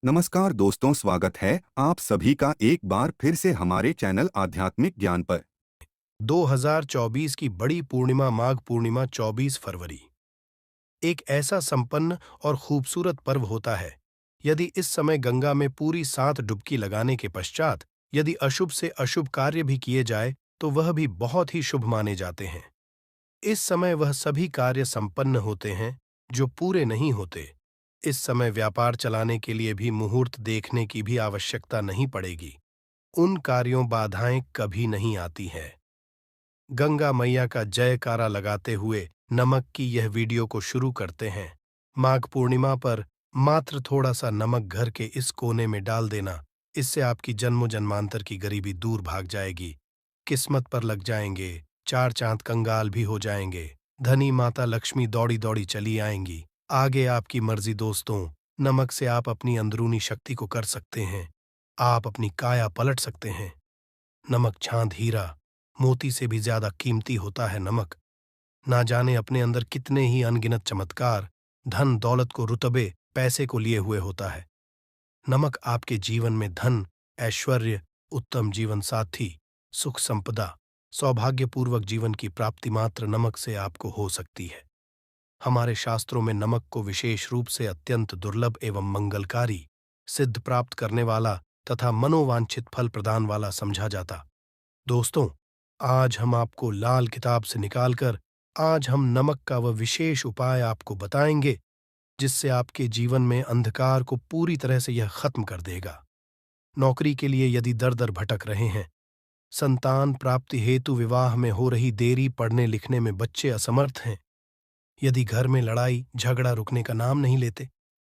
नमस्कार दोस्तों, स्वागत है आप सभी का एक बार फिर से हमारे चैनल आध्यात्मिक ज्ञान पर। 2024 की बड़ी पूर्णिमा माघ पूर्णिमा 24 फरवरी एक ऐसा संपन्न और खूबसूरत पर्व होता है। यदि इस समय गंगा में पूरी 7 डुबकी लगाने के पश्चात यदि अशुभ से अशुभ कार्य भी किए जाए तो वह भी बहुत ही शुभ माने जाते हैं। इस समय वह सभी कार्य संपन्न होते हैं जो पूरे नहीं होते। इस समय व्यापार चलाने के लिए भी मुहूर्त देखने की भी आवश्यकता नहीं पड़ेगी। उन कार्यों बाधाएं कभी नहीं आती हैं। गंगा मैया का जयकारा लगाते हुए नमक की यह वीडियो को शुरू करते हैं। माघ पूर्णिमा पर मात्र थोड़ा सा नमक घर के इस कोने में डाल देना, इससे आपकी जन्मों जन्मांतर की गरीबी दूर भाग जाएगी। किस्मत पर लग जाएंगे, चार चांद कंगाल भी हो जाएंगे। धनी माता लक्ष्मी दौड़ी दौड़ी चली आएंगी। आगे आपकी मर्जी दोस्तों। नमक से आप अपनी अंदरूनी शक्ति को कर सकते हैं। आप अपनी काया पलट सकते हैं। नमक चांद हीरा मोती से भी ज्यादा कीमती होता है नमक। ना जाने अपने अंदर कितने ही अनगिनत चमत्कार, धन दौलत को रुतबे पैसे को लिए हुए होता है। नमक आपके जीवन में धन, ऐश्वर्य, उत्तम जीवन साथी, सुख संपदा, सौभाग्यपूर्वक जीवन की प्राप्ति मात्र नमक से आपको हो सकती है। हमारे शास्त्रों में नमक को विशेष रूप से अत्यंत दुर्लभ एवं मंगलकारी, सिद्ध प्राप्त करने वाला तथा मनोवांछित फल प्रदान वाला समझा जाता। दोस्तों, आज हम आपको लाल किताब से निकालकर आज हम नमक का वह विशेष उपाय आपको बताएंगे जिससे आपके जीवन में अंधकार को पूरी तरह से यह खत्म कर देगा। नौकरी के लिए यदि दर दर भटक रहे हैं, संतान प्राप्ति हेतु विवाह में हो रही देरी, पढ़ने लिखने में बच्चे असमर्थ हैं, यदि घर में लड़ाई झगड़ा रुकने का नाम नहीं लेते,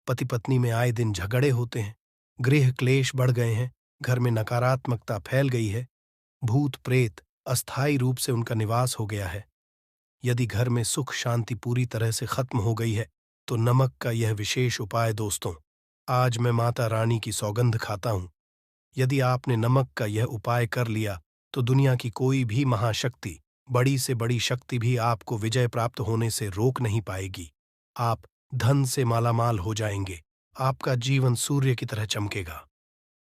पति पत्नी में आए दिन झगड़े होते हैं, गृह क्लेश बढ़ गए हैं, घर में नकारात्मकता फैल गई है, भूत प्रेत अस्थायी रूप से उनका निवास हो गया है, यदि घर में सुख शांति पूरी तरह से खत्म हो गई है, तो नमक का यह विशेष उपाय दोस्तों, आज मैं माता रानी की सौगंध खाता हूं। यदि आपने नमक का यह उपाय कर लिया तो दुनिया की कोई भी महाशक्ति, बड़ी से बड़ी शक्ति भी आपको विजय प्राप्त होने से रोक नहीं पाएगी। आप धन से मालामाल हो जाएंगे। आपका जीवन सूर्य की तरह चमकेगा।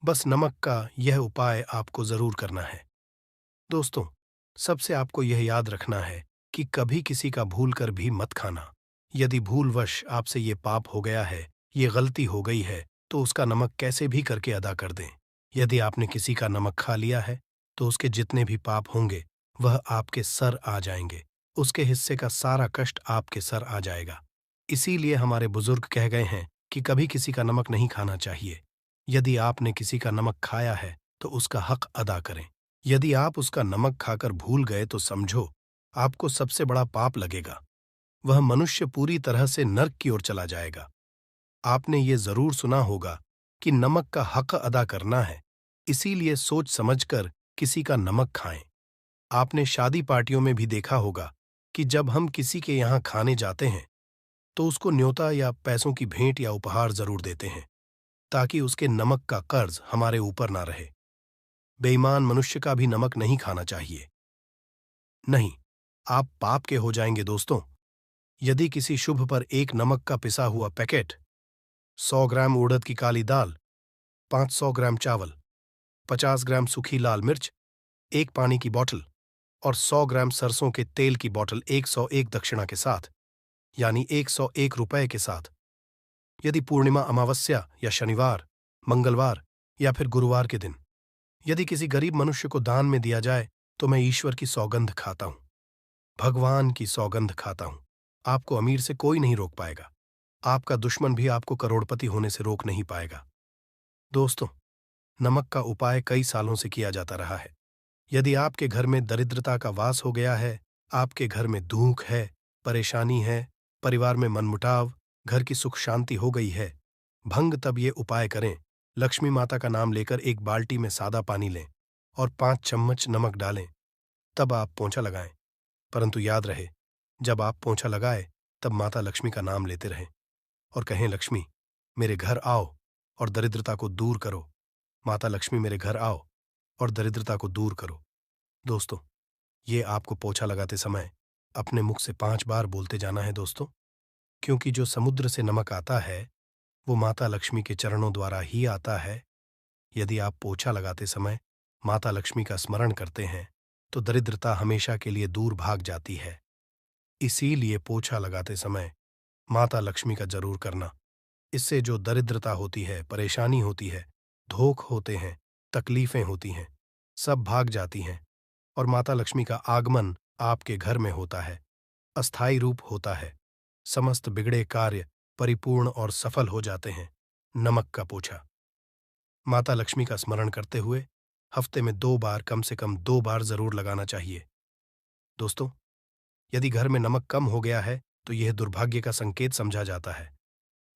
बस नमक का यह उपाय आपको जरूर करना है। दोस्तों, सबसे आपको यह याद रखना है कि कभी किसी का भूल कर भी मत खाना। यदि भूलवश आपसे ये पाप हो गया है, ये गलती हो गई है, तो उसका नमक कैसे भी करके अदा कर दें। यदि आपने किसी का नमक खा लिया है, तो उसके जितने भी पाप होंगे, वह आपके सर आ जाएंगे। उसके हिस्से का सारा कष्ट आपके सर आ जाएगा। इसीलिए हमारे बुजुर्ग कह गए हैं कि कभी किसी का नमक नहीं खाना चाहिए। यदि आपने किसी का नमक खाया है, तो उसका हक अदा करें। यदि आप उसका नमक खाकर भूल गए तो समझो, आपको सबसे बड़ा पाप लगेगा। वह मनुष्य पूरी तरह से नर्क की ओर चला जाएगा। आपने ये जरूर सुना होगा कि नमक का हक अदा करना है, इसीलिए सोच समझकर किसी का नमक खाएं। आपने शादी पार्टियों में भी देखा होगा कि जब हम किसी के यहाँ खाने जाते हैं, तो उसको न्योता या पैसों की भेंट या उपहार जरूर देते हैं, ताकि उसके नमक का कर्ज हमारे ऊपर ना रहे। बेईमान मनुष्य का भी नमक नहीं खाना चाहिए। नहीं, आप पाप के हो जाएंगे दोस्तों। यदि किसी शुभ पर एक नमक का पिसा हुआ पैकेट, 100 ग्राम उड़द की काली दाल, 500 ग्राम चावल, 50 ग्राम सूखी लाल मिर्च, एक पानी की बोतल और 100 ग्राम सरसों के तेल की बोतल 101 दक्षिणा के साथ, यानी 101 रुपए के साथ, यदि पूर्णिमा, अमावस्या या शनिवार, मंगलवार या फिर गुरुवार के दिन यदि किसी गरीब मनुष्य को दान में दिया जाए, तो मैं ईश्वर की सौगंध खाता हूं, भगवान की सौगंध खाता हूं। आपको अमीर से कोई नहीं रोक पाएगा। आपका दुश्मन भी आपको करोड़पति होने से रोक नहीं पाएगा। दोस्तों, नमक का उपाय कई सालों से किया जाता रहा है। यदि आपके घर में दरिद्रता का वास हो गया है, आपके घर में दुख है, परेशानी है, परिवार में मनमुटाव, घर की सुख शांति हो गई है, भंग तब ये उपाय करें। लक्ष्मी माता का नाम लेकर एक बाल्टी में सादा पानी लें और 5 चम्मच नमक डालें। तब आप पोंछा लगाएं। परंतु याद रहे, जब आप पोंछा लगाए तब माता लक्ष्मी का नाम लेते रहें और कहें, लक्ष्मी मेरे घर आओ और दरिद्रता को दूर करो। माता लक्ष्मी मेरे घर आओ और दरिद्रता को दूर करो। दोस्तों, ये आपको पोछा लगाते समय अपने मुख से 5 बार बोलते जाना है दोस्तों, क्योंकि जो समुद्र से नमक आता है, वो माता लक्ष्मी के चरणों द्वारा ही आता है। यदि आप पोछा लगाते समय माता लक्ष्मी का स्मरण करते हैं तो दरिद्रता हमेशा के लिए दूर भाग जाती है। इसीलिए पोछा लगाते समय माता लक्ष्मी का जरूर करना। इससे जो दरिद्रता होती है, परेशानी होती है, धोख होते हैं, तकलीफें होती हैं, सब भाग जाती हैं और माता लक्ष्मी का आगमन आपके घर में होता है, अस्थायी रूप होता है। समस्त बिगड़े कार्य परिपूर्ण और सफल हो जाते हैं। नमक का पोछा। माता लक्ष्मी का स्मरण करते हुए हफ्ते में 2 बार, कम से कम 2 बार जरूर लगाना चाहिए। दोस्तों, यदि घर में नमक कम हो गया है तो यह दुर्भाग्य का संकेत समझा जाता है।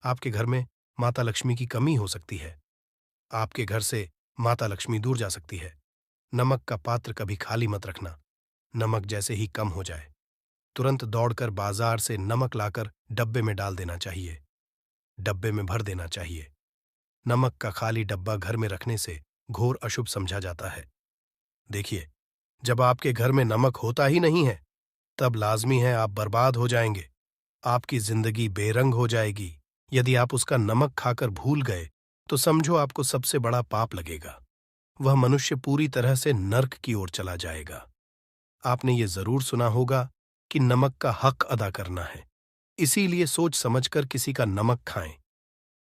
आपके घर में माता लक्ष्मी की कमी हो सकती है। आपके घर से माता लक्ष्मी दूर जा सकती है। नमक का पात्र कभी खाली मत रखना। नमक जैसे ही कम हो जाए तुरंत दौड़कर बाजार से नमक लाकर डब्बे में डाल देना चाहिए। डब्बे में भर देना चाहिए। नमक का खाली डब्बा घर में रखने से घोर अशुभ समझा जाता है। देखिए, जब आपके घर में नमक होता ही नहीं है तब लाजमी है आप बर्बाद हो जाएंगे। आपकी जिंदगी बेरंग हो जाएगी। यदि आप उसका नमक खाकर भूल गए तो समझो आपको सबसे बड़ा पाप लगेगा। वह मनुष्य पूरी तरह से नर्क की ओर चला जाएगा। आपने ये जरूर सुना होगा कि नमक का हक अदा करना है, इसीलिए सोच समझकर किसी का नमक खाएं।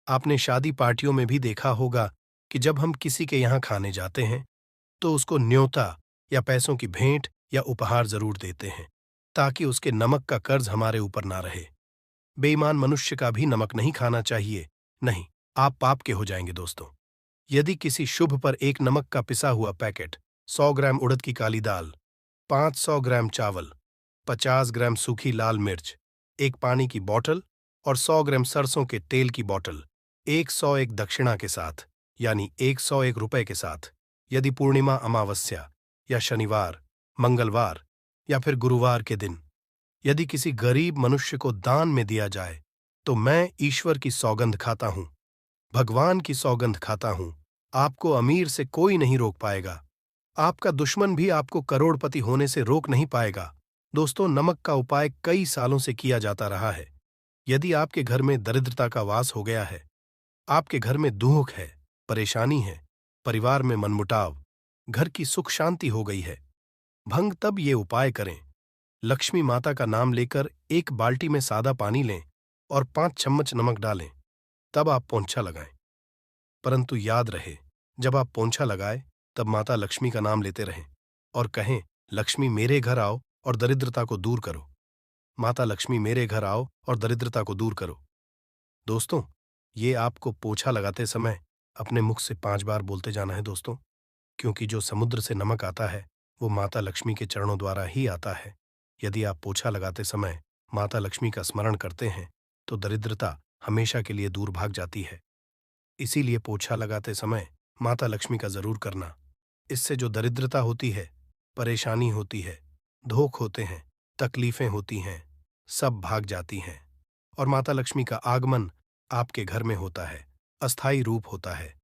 आपने शादी पार्टियों में भी देखा होगा कि जब हम किसी के यहाँ खाने जाते हैं तो उसको न्योता या पैसों की भेंट या उपहार जरूर देते हैं ताकि उसके नमक का कर्ज हमारे ऊपर ना रहे। बेईमान मनुष्य का भी नमक नहीं खाना चाहिए, नहीं, आप पाप के हो जाएंगे। दोस्तों, यदि किसी शुभ पर एक नमक का पिसा हुआ पैकेट, 100 ग्राम उड़द की काली दाल, 500 ग्राम चावल, 50 ग्राम सूखी लाल मिर्च, एक पानी की बोतल और 100 ग्राम सरसों के तेल की बोतल 101 दक्षिणा के साथ यानी 101 रुपए के साथ, यदि पूर्णिमा, अमावस्या या शनिवार, मंगलवार या फिर गुरुवार के दिन यदि किसी गरीब मनुष्य को दान में दिया जाए तो मैं ईश्वर की सौगंध खाता हूं, भगवान की सौगंध खाता हूं, आपको अमीर से कोई नहीं रोक पाएगा। आपका दुश्मन भी आपको करोड़पति होने से रोक नहीं पाएगा। दोस्तों, नमक का उपाय कई सालों से किया जाता रहा है। यदि आपके घर में दरिद्रता का वास हो गया है, आपके घर में दुख है, परेशानी है, परिवार में मनमुटाव, घर की सुख शांति हो गई है, भंग तब ये उपाय करें। लक्ष्मी माता का नाम लेकर एक बाल्टी में सादा पानी लें और 5 चम्मच नमक डालें, तब आप पोंछा लगाएं। परंतु याद रहे, जब आप पोंछा लगाएं तब माता लक्ष्मी का नाम लेते रहें और कहें, लक्ष्मी मेरे घर आओ और दरिद्रता को दूर करो। माता लक्ष्मी मेरे घर आओ और दरिद्रता को दूर करो। दोस्तों, ये आपको पोछा लगाते समय अपने मुख से 5 बार बोलते जाना है दोस्तों, क्योंकि जो समुद्र से नमक आता है वो माता लक्ष्मी के चरणों द्वारा ही आता है। यदि आप पोछा लगाते समय माता लक्ष्मी का स्मरण करते हैं तो दरिद्रता हमेशा के लिए दूर भाग जाती है। इसीलिए पोछा लगाते समय माता लक्ष्मी का जरूर करना। इससे जो दरिद्रता होती है, परेशानी होती है, धोख होते हैं, तकलीफें होती हैं, सब भाग जाती हैं और माता लक्ष्मी का आगमन आपके घर में होता है, अस्थायी रूप होता है।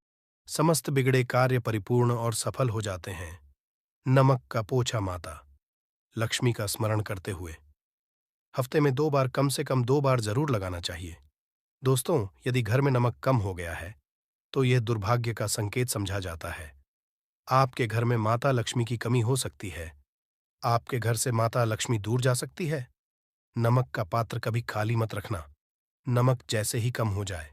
समस्त बिगड़े कार्य परिपूर्ण और सफल हो जाते हैं। नमक का पोछा माता लक्ष्मी का स्मरण करते हुए हफ्ते में 2 बार, कम से कम 2 बार जरूर लगाना चाहिए। दोस्तों, यदि घर में नमक कम हो गया है तो यह दुर्भाग्य का संकेत समझा जाता है। आपके घर में माता लक्ष्मी की कमी हो सकती है। आपके घर से माता लक्ष्मी दूर जा सकती है। नमक का पात्र कभी खाली मत रखना। नमक जैसे ही कम हो जाए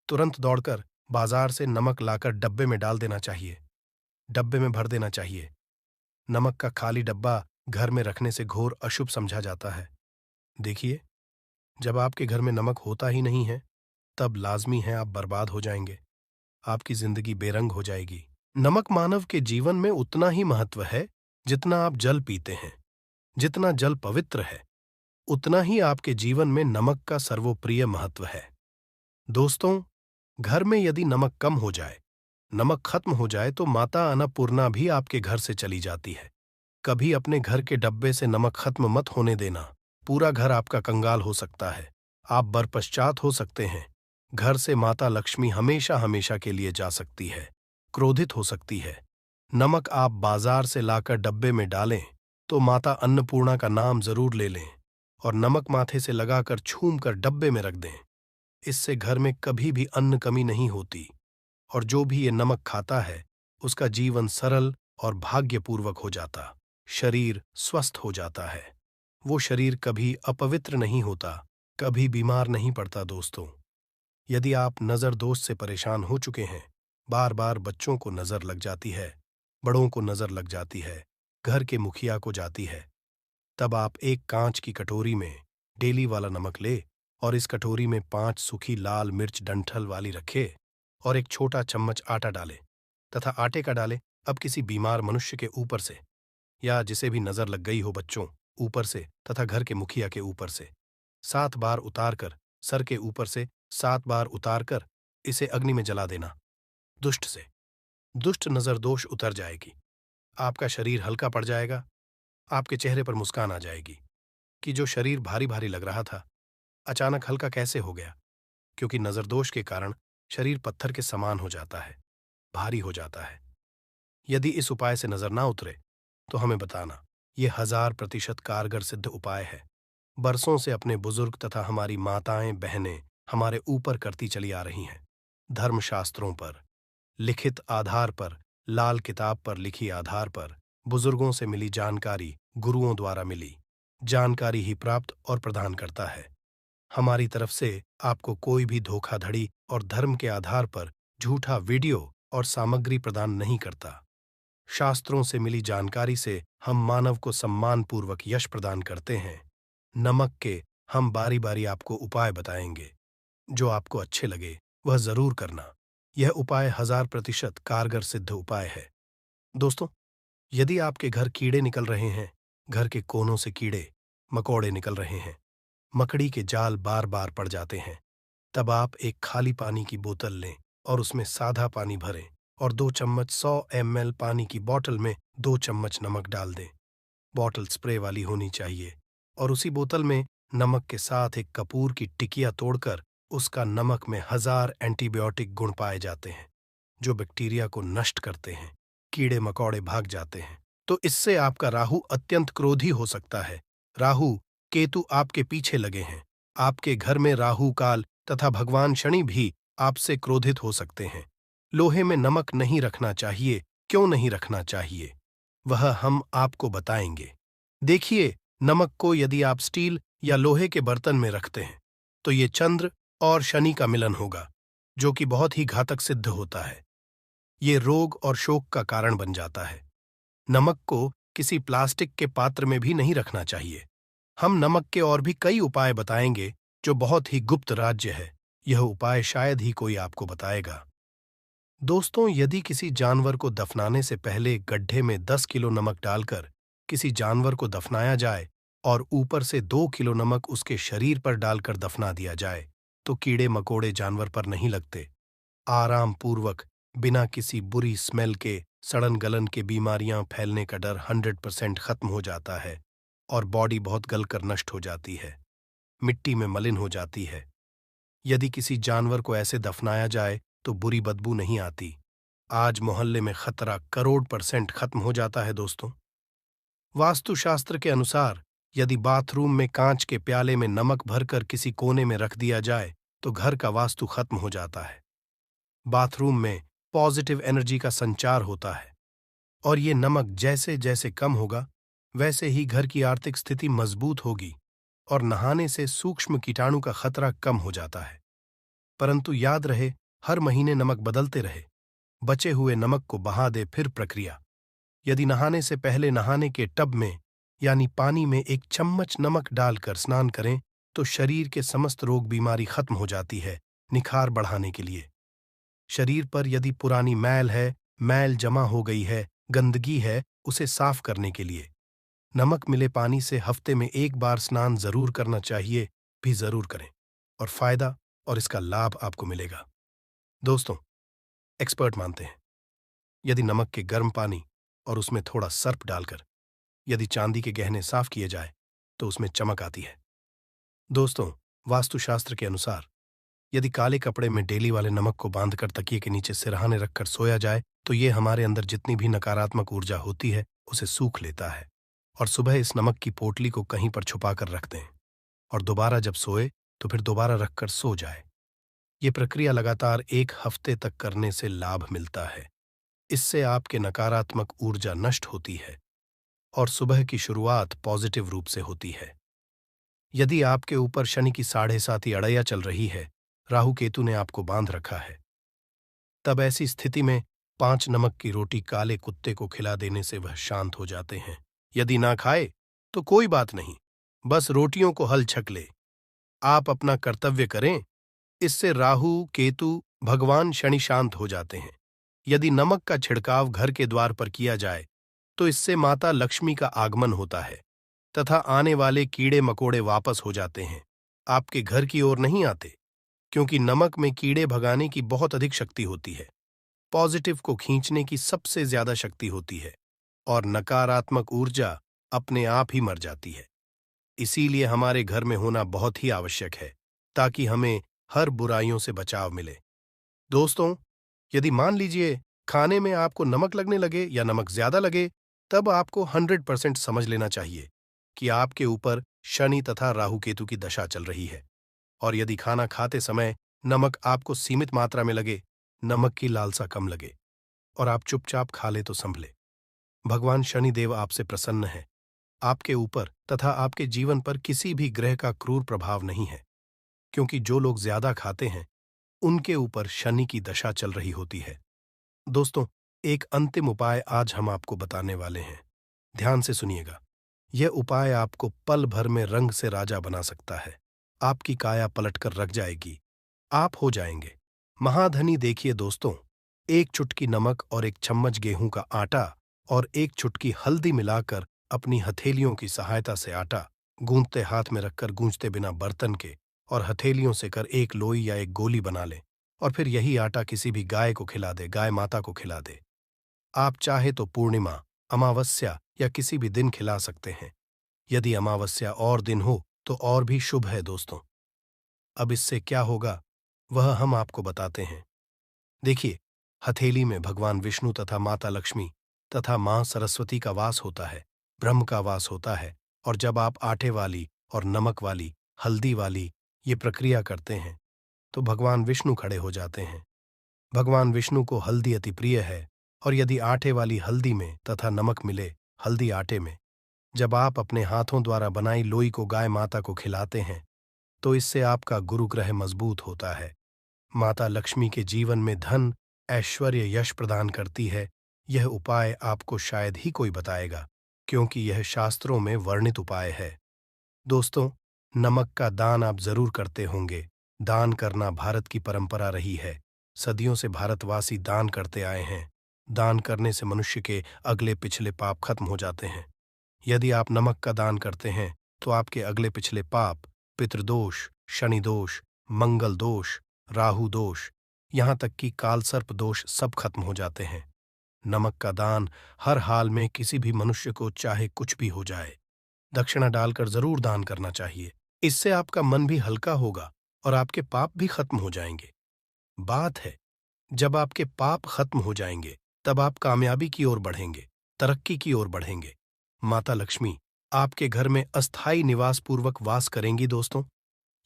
तुरंत दौड़कर बाजार से नमक लाकर डब्बे में डाल देना चाहिए। डब्बे में भर देना चाहिए। नमक का खाली डब्बा घर में रखने से घोर अशुभ समझा जाता है। देखिए, जब आपके घर में नमक होता ही नहीं है तब लाजमी है आप बर्बाद हो जाएंगे। आपकी जिंदगी बेरंग हो जाएगी। नमक मानव के जीवन में उतना ही महत्व है जितना आप जल पीते हैं। जितना जल पवित्र है उतना ही आपके जीवन में नमक का सर्वोप्रिय महत्व है। दोस्तों, घर में यदि नमक कम हो जाए, नमक खत्म हो जाए तो माता अन्नपूर्णा भी आपके घर से चली जाती है। कभी अपने घर के डब्बे से नमक खत्म मत होने देना। पूरा घर आपका कंगाल हो सकता है। आप बरपश्चात हो सकते हैं। घर से माता लक्ष्मी हमेशा हमेशा के लिए जा सकती है, क्रोधित हो सकती है। नमक आप बाजार से लाकर डब्बे में डालें तो माता अन्नपूर्णा का नाम जरूर ले लें और नमक माथे से लगाकर छूम कर डब्बे में रख दें। इससे घर में कभी भी अन्न कमी नहीं होती और जो भी ये नमक खाता है उसका जीवन सरल और भाग्यपूर्वक हो जाता, शरीर स्वस्थ हो जाता है। वो शरीर कभी अपवित्र नहीं होता, कभी बीमार नहीं पड़ता। दोस्तों, यदि आप नज़र दोष से परेशान हो चुके हैं, बार बार बच्चों को नज़र लग जाती है, बड़ों को नज़र लग जाती है, घर के मुखिया को जाती है, तब आप एक कांच की कटोरी में डेली वाला नमक ले और इस कटोरी में 5 सूखी लाल मिर्च डंठल वाली रखे और एक छोटा चम्मच आटा डाले तथा आटे का डाले अब किसी बीमार मनुष्य के ऊपर से या जिसे भी नजर लग गई हो बच्चों ऊपर से तथा घर के मुखिया के ऊपर से 7 बार उतार कर, सर के ऊपर से 7 बार उतार कर इसे अग्नि में जला देना। दुष्ट से दुष्ट नजर दोष उतर जाएगी, आपका शरीर हल्का पड़ जाएगा, आपके चेहरे पर मुस्कान आ जाएगी कि जो शरीर भारी भारी लग रहा था अचानक हल्का कैसे हो गया, क्योंकि नजरदोष के कारण शरीर पत्थर के समान हो जाता है, भारी हो जाता है। यदि इस उपाय से नजर ना उतरे तो हमें बताना। यह 1000% कारगर सिद्ध उपाय है। बरसों से अपने बुजुर्ग तथा हमारी माताएं बहनें हमारे ऊपर करती चली आ रही हैं। धर्मशास्त्रों पर लिखित आधार पर, लाल किताब पर लिखी आधार पर, बुजुर्गों से मिली जानकारी, गुरुओं द्वारा मिली जानकारी ही प्राप्त और प्रदान करता है। हमारी तरफ से आपको कोई भी धोखाधड़ी और धर्म के आधार पर झूठा वीडियो और सामग्री प्रदान नहीं करता। शास्त्रों से मिली जानकारी से हम मानव को सम्मानपूर्वक यश प्रदान करते हैं। नमक के हम बारी बारी आपको उपाय बताएंगे। जो आपको अच्छे लगे वह जरूर करना। यह उपाय 1000% कारगर सिद्ध उपाय है। दोस्तों, यदि आपके घर कीड़े निकल रहे हैं, घर के कोनों से कीड़े मकोड़े निकल रहे हैं, मकड़ी के जाल बार बार पड़ जाते हैं, तब आप एक खाली पानी की बोतल लें और उसमें सादा पानी भरें और 2 चम्मच 100 ml पानी की बोतल में 2 चम्मच नमक डाल दें। बोतल स्प्रे वाली होनी चाहिए और उसी बोतल में नमक के साथ एक कपूर की टिकिया तोड़कर उसका नमक में 1000 एंटीबायोटिक गुण पाए जाते हैं जो बैक्टीरिया को नष्ट करते हैं, कीड़े मकोड़े भाग जाते हैं। तो इससे आपका राहु अत्यंत क्रोधी हो सकता है। राहु केतु आपके पीछे लगे हैं। आपके घर में राहु काल तथा भगवान शनि भी आपसे क्रोधित हो सकते हैं। लोहे में नमक नहीं रखना चाहिए। क्यों नहीं रखना चाहिए वह हम आपको बताएंगे। देखिए, नमक को यदि आप स्टील या लोहे के बर्तन में रखते हैं तो ये चंद्र और शनि का मिलन होगा, जो कि बहुत ही घातक सिद्ध होता है। ये रोग और शोक का कारण बन जाता है। नमक को किसी प्लास्टिक के पात्र में भी नहीं रखना चाहिए। हम नमक के और भी कई उपाय बताएंगे जो बहुत ही गुप्त राज्य है। यह उपाय शायद ही कोई आपको बताएगा। दोस्तों, यदि किसी जानवर को दफनाने से पहले गड्ढे में 10 किलो नमक डालकर किसी जानवर को दफनाया जाए और ऊपर से 2 किलो नमक उसके शरीर पर डालकर दफना दिया जाए तो कीड़े मकोड़े जानवर पर नहीं लगते। आराम पूर्वक, बिना किसी बुरी स्मेल के, सड़न गलन के बीमारियां फैलने का डर 100% खत्म हो जाता है और बॉडी बहुत गलकर नष्ट हो जाती है, मिट्टी में मलिन हो जाती है। यदि किसी जानवर को ऐसे दफनाया जाए तो बुरी बदबू नहीं आती। आज मोहल्ले में खतरा करोड़% खत्म हो जाता है। दोस्तों, वास्तुशास्त्र के अनुसार यदि बाथरूम में कांच के प्याले में नमक भरकर किसी कोने में रख दिया जाए तो घर का वास्तु खत्म हो जाता है। बाथरूम में पॉजिटिव एनर्जी का संचार होता है और ये नमक जैसे जैसे कम होगा वैसे ही घर की आर्थिक स्थिति मजबूत होगी और नहाने से सूक्ष्म कीटाणु का खतरा कम हो जाता है। परंतु याद रहे, हर महीने नमक बदलते रहे। बचे हुए नमक को बहा दे। फिर प्रक्रिया, यदि नहाने से पहले नहाने के टब में यानी पानी में 1 चम्मच नमक डालकर स्नान करें तो शरीर के समस्त रोग बीमारी खत्म हो जाती है। निखार बढ़ाने के लिए शरीर पर यदि पुरानी मैल है, मैल जमा हो गई है, गंदगी है, उसे साफ करने के लिए नमक मिले पानी से हफ्ते में 1 बार स्नान जरूर करना चाहिए। भी जरूर करें और फायदा और इसका लाभ आपको मिलेगा। दोस्तों, एक्सपर्ट मानते हैं यदि नमक के गर्म पानी और उसमें थोड़ा सर्प डालकर यदि चांदी के गहने साफ किए जाए तो उसमें चमक आती है। दोस्तों, वास्तुशास्त्र के अनुसार यदि काले कपड़े में डेली वाले नमक को बांधकर तकिए के नीचे सिरहाने रखकर सोया जाए तो ये हमारे अंदर जितनी भी नकारात्मक ऊर्जा होती है उसे सूख लेता है और सुबह इस नमक की पोटली को कहीं पर छुपा कर रख दें और दोबारा जब सोए तो फिर दोबारा रखकर सो जाए। ये प्रक्रिया लगातार 1 हफ्ते तक करने से लाभ मिलता है। इससे आपके नकारात्मक ऊर्जा नष्ट होती है और सुबह की शुरुआत पॉजिटिव रूप से होती है। यदि आपके ऊपर शनि की 7.5 अड़ैया चल रही है, राहु केतु ने आपको बांध रखा है, तब ऐसी स्थिति में 5 नमक की रोटी काले कुत्ते को खिला देने से वह शांत हो जाते हैं। यदि ना खाए तो कोई बात नहीं, बस रोटियों को हल छक ले। आप अपना कर्तव्य करें, इससे राहु केतु भगवान शनि शांत हो जाते हैं। यदि नमक का छिड़काव घर के द्वार पर किया जाए तो इससे माता लक्ष्मी का आगमन होता है तथा आने वाले कीड़े मकोड़े वापस हो जाते हैं, आपके घर की ओर नहीं आते, क्योंकि नमक में कीड़े भगाने की बहुत अधिक शक्ति होती है, पॉजिटिव को खींचने की सबसे ज्यादा शक्ति होती है और नकारात्मक ऊर्जा अपने आप ही मर जाती है। इसीलिए हमारे घर में होना बहुत ही आवश्यक है ताकि हमें हर बुराइयों से बचाव मिले। दोस्तों, यदि मान लीजिए खाने में आपको नमक लगने लगे या नमक ज्यादा लगे, तब आपको 100% समझ लेना चाहिए कि आपके ऊपर शनि तथा राहु केतु की दशा चल रही है। और यदि खाना खाते समय नमक आपको सीमित मात्रा में लगे, नमक की लालसा कम लगे और आप चुपचाप खा ले तो संभले। भगवान शनिदेव आपसे प्रसन्न है, आपके ऊपर तथा आपके जीवन पर किसी भी ग्रह का क्रूर प्रभाव नहीं है, क्योंकि जो लोग ज्यादा खाते हैं उनके ऊपर शनि की दशा चल रही होती है। दोस्तों, एक अंतिम उपाय आज हम आपको बताने वाले हैं, ध्यान से सुनिएगा। यह उपाय आपको पल भर में रंग से राजा बना सकता है। आपकी काया पलटकर रख जाएगी, आप हो जाएंगे महाधनी। देखिए दोस्तों, 1 चुटकी नमक और 1 चम्मच गेहूं का आटा और 1 चुटकी हल्दी मिलाकर अपनी हथेलियों की सहायता से आटा गूंथते हाथ में रखकर गूंजते बिना बर्तन के और हथेलियों से कर एक लोई या एक गोली बना ले और फिर यही आटा किसी भी गाय को खिला दे, गाय माता को खिला दे। आप चाहे तो पूर्णिमा, अमावस्या या किसी भी दिन खिला सकते हैं। यदि अमावस्या और दिन हो तो और भी शुभ है दोस्तों। अब इससे क्या होगा वह हम आपको बताते हैं। देखिए, हथेली में भगवान विष्णु तथा माता लक्ष्मी तथा मां सरस्वती का वास होता है, ब्रह्म का वास होता है। और जब आप आटे वाली और नमक वाली, हल्दी वाली ये प्रक्रिया करते हैं तो भगवान विष्णु खड़े हो जाते हैं। भगवान विष्णु को हल्दी अति प्रिय है और यदि आटे वाली हल्दी में तथा नमक मिले हल्दी आटे में, जब आप अपने हाथों द्वारा बनाई लोई को गाय माता को खिलाते हैं तो इससे आपका गुरु ग्रह मजबूत होता है। माता लक्ष्मी के जीवन में धन, ऐश्वर्य, यश प्रदान करती है। यह उपाय आपको शायद ही कोई बताएगा, क्योंकि यह शास्त्रों में वर्णित उपाय है। दोस्तों, नमक का दान आप जरूर करते होंगे। दान करना भारत की परंपरा रही है। सदियों से भारतवासी दान करते आए हैं। दान करने से मनुष्य के अगले पिछले पाप खत्म हो जाते हैं। यदि आप नमक का दान करते हैं तो आपके अगले पिछले पाप, पितृदोष, शनि दोष, मंगल दोष, राहु दोष, यहाँ तक कि कालसर्प दोष सब खत्म हो जाते हैं। नमक का दान हर हाल में किसी भी मनुष्य को चाहे कुछ भी हो जाए, दक्षिणा डालकर जरूर दान करना चाहिए। इससे आपका मन भी हल्का होगा और आपके पाप भी खत्म हो जाएंगे। बात है, जब आपके पाप खत्म हो जाएंगे तब आप कामयाबी की ओर बढ़ेंगे, तरक्की की ओर बढ़ेंगे। माता लक्ष्मी आपके घर में अस्थायी निवास पूर्वक वास करेंगी। दोस्तों,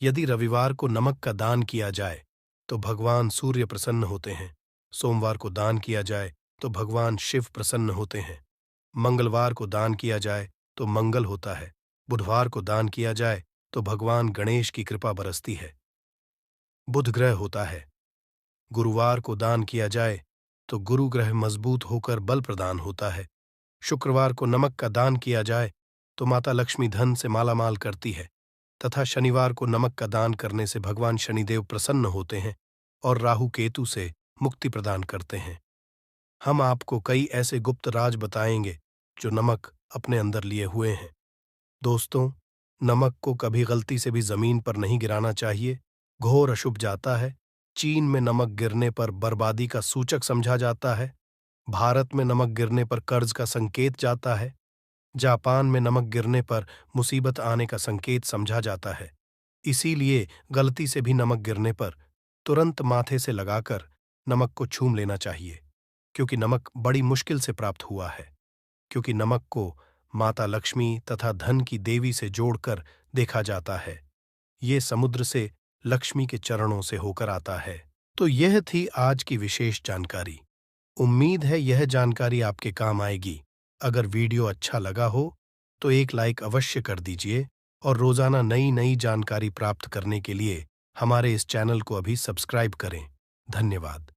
यदि रविवार को नमक का दान किया जाए तो भगवान सूर्य प्रसन्न होते हैं। सोमवार को दान किया जाए तो भगवान शिव प्रसन्न होते हैं। मंगलवार को दान किया जाए तो मंगल होता है। बुधवार को दान किया जाए तो भगवान गणेश की कृपा बरसती है, बुध ग्रह होता है। गुरुवार को दान किया जाए तो गुरु ग्रह मजबूत होकर बल प्रदान होता है। शुक्रवार को नमक का दान किया जाए तो माता लक्ष्मी धन से मालामाल करती है तथा शनिवार को नमक का दान करने से भगवान शनिदेव प्रसन्न होते हैं और राहु केतु से मुक्ति प्रदान करते हैं। हम आपको कई ऐसे गुप्त राज बताएंगे जो नमक अपने अंदर लिए हुए हैं। दोस्तों, नमक को कभी गलती से भी जमीन पर नहीं गिराना चाहिए, घोर अशुभ जाता है। चीन में नमक गिरने पर बर्बादी का सूचक समझा जाता है। भारत में नमक गिरने पर कर्ज का संकेत जाता है। जापान में नमक गिरने पर मुसीबत आने का संकेत समझा जाता है। इसीलिए गलती से भी नमक गिरने पर तुरंत माथे से लगाकर नमक को छूम लेना चाहिए, क्योंकि नमक बड़ी मुश्किल से प्राप्त हुआ है। क्योंकि नमक को माता लक्ष्मी तथा धन की देवी से जोड़कर देखा जाता है। ये समुद्र से लक्ष्मी के चरणों से होकर आता है। तो यह थी आज की विशेष जानकारी। उम्मीद है यह जानकारी आपके काम आएगी। अगर वीडियो अच्छा लगा हो तो एक लाइक अवश्य कर दीजिए और रोजाना नई नई जानकारी प्राप्त करने के लिए हमारे इस चैनल को अभी सब्सक्राइब करें। धन्यवाद।